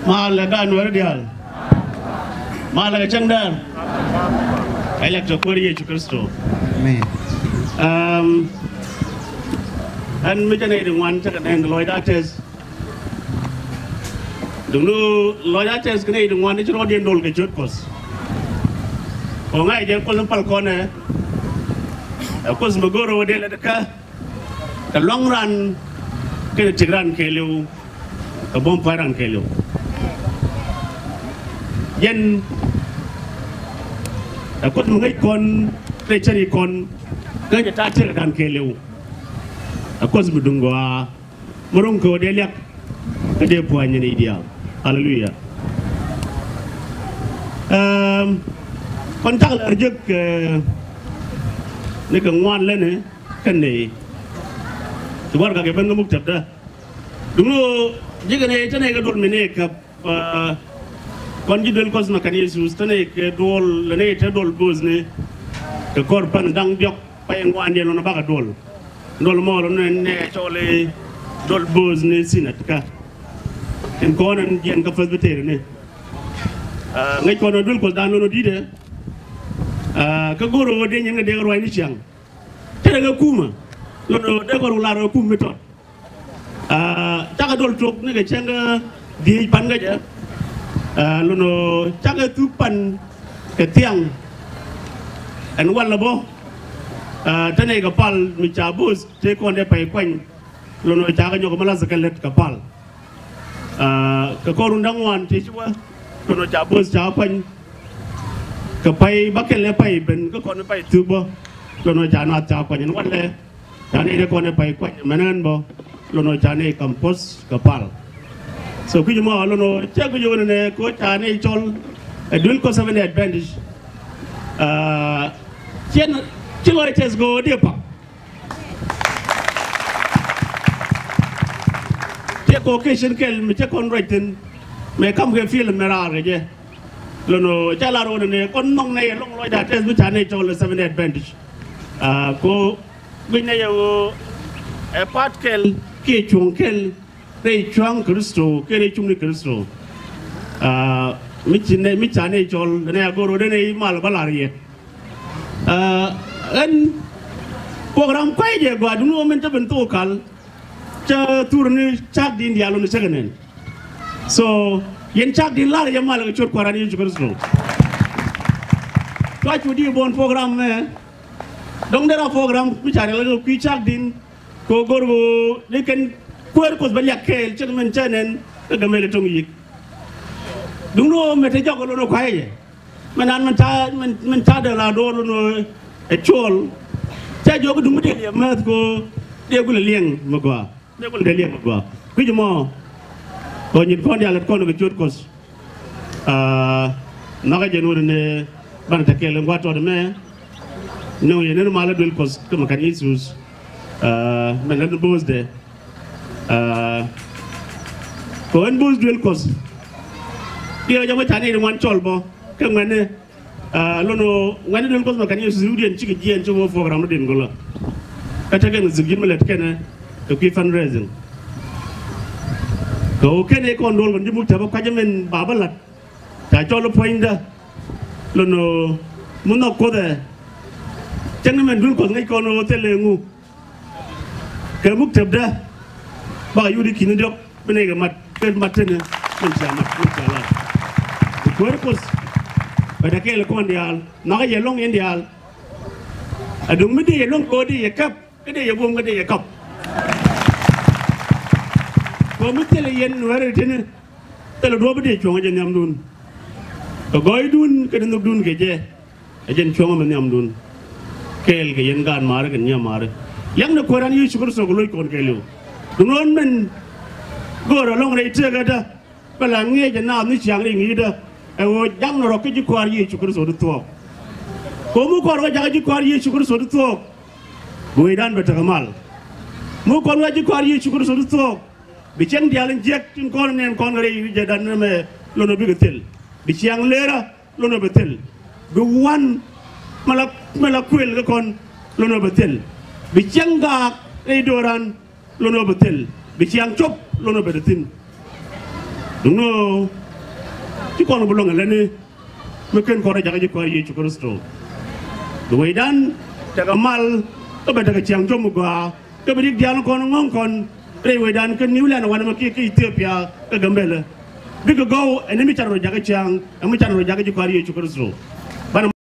Malaga Nuerdial Malaga Chandar Electro Korea Chukristo and we can aid one second and Lloyd Artes. The new Lloyd Artes can aid one is already in Dolga Jutpos. Oh, I get Column Corner. Of course, Magoro de la car. The long run can a Tigran Kelu, a bonfire and Kelu. Yen a good Mungakon, Trechericon, going to touch it and Kelu. Of course, Mudunga, Murunko, Deliak, a dear point in India. Hallelujah. Contact a joke, Nikan one lene, can they? To work again, the Mukta. Do you know, Jigan Tanaka don't make up conjugal cosmacanisus, Tanaka, Dol, Lenate, Dol Bosne, the Corpan Dang Jock, paying one year on a bagadol. Dol more than naturally Dol Bosne Sinatka. In corn and Yanka Presbyterian. Make on a dul was down on a dida. Kagoro, Daniel, and Dale Ryan. Tell Kuma. Lono deko laro kum method. Takadol tok nega changa di pangaja. Lono chaga tupan ketiang. And walabo. Tane kapal michabus take on the pay coin. Lono chaga nyoko malazakalet kapal. Kakorundang one tishwa. Lono chabus chapan. Kapai bakele pay ben kakon pay tubo. Lono jana chapan and one le. Chane de kone pai kwanya manan bo lono chane campus kapal so kujuma lono chagu yo ne ko chane chol dual ko 7 advantage chen chilo tes go de pa te ko occasion kel me te kon right me kam ke feel me ra ge lono chala ro ne kon nong ne long loy da tes bu chane chol 7 advantage ko Winnayo a part kel, K. Chunkel, Ray Chuang Christo, Kerry Chumni Christo. Michane Chol, and I go to the Malbalari. And program quite a good moment of an tocal, Turni Chad in the Alon second. So, Yen Chad in Laria Malaga Chukwarani Christo. What would you want program? Don't there are programs which are a little quick din go they can work with Baliakel, gentlemen, Channel, the Melatomic. Do no Metajoko Quay. Manan Mentada Lado a chol. Tajo to Mudia Mathgo, they will liang Magua. They will liang Magua. Quid more when you call the Alcon of Jurkos. Nagajan in the Bantakel and what or the mayor. No, you never malad will cause come can issues. Melan booze there. Go and booze will cause. Dear Yamatani one cholbo. Come when Lono, when it will cause can use Rudy and Chicky and Joe for Ramadin Gola. But again, it's a gimlet Kenna to keep fundraising. Go can they condole when you move to Kajaman Babalat. Tajolo pointer Lono Munoko there. Gentlemen, do not make on hotel. Kamuk Tabda by Yudi Kinidok, Benegamat, Matin, the purpose by the Kalakondial, not a long Indial. I don't mean a long body, a cup, a day a woman, a cup. Comitalian, where it in tell a robot, Chong and Yamdun. A boy doon, getting the Dun Gaje, a gent Chong and Yamdun. Kel ke yengan mare ke nya mare yang na koran yu syukur so loy kon kelu dunon men gor long re te ga da bala nge je na ni chiang ri ngi da e wo jang ro ke ji kwar yu syukur so du to ko mu kor ga ji kwar yu syukur so du to boy dan beta kamal mu kor ga ji kwar yu syukur so du to bi chen dialen jek tin kon nen kon re yu je dan me lono bi getel bi chiang lera lono betel bi wan Malakwil kon lono betel. Bichanga Redoran lono betel. Bichang chop lono bedetin. no ti ko no bulong lene me ken ko raja ji ko Yesu Kristo do wedan daga mal to be daga ciang jomu gwa to be dik dial ko ngong kon re wedan ken niwla na wana ma ki Ethiopia ka gambele bigo go enemi charo jaga ciang amu charo jaga ji ko Yesu Kristo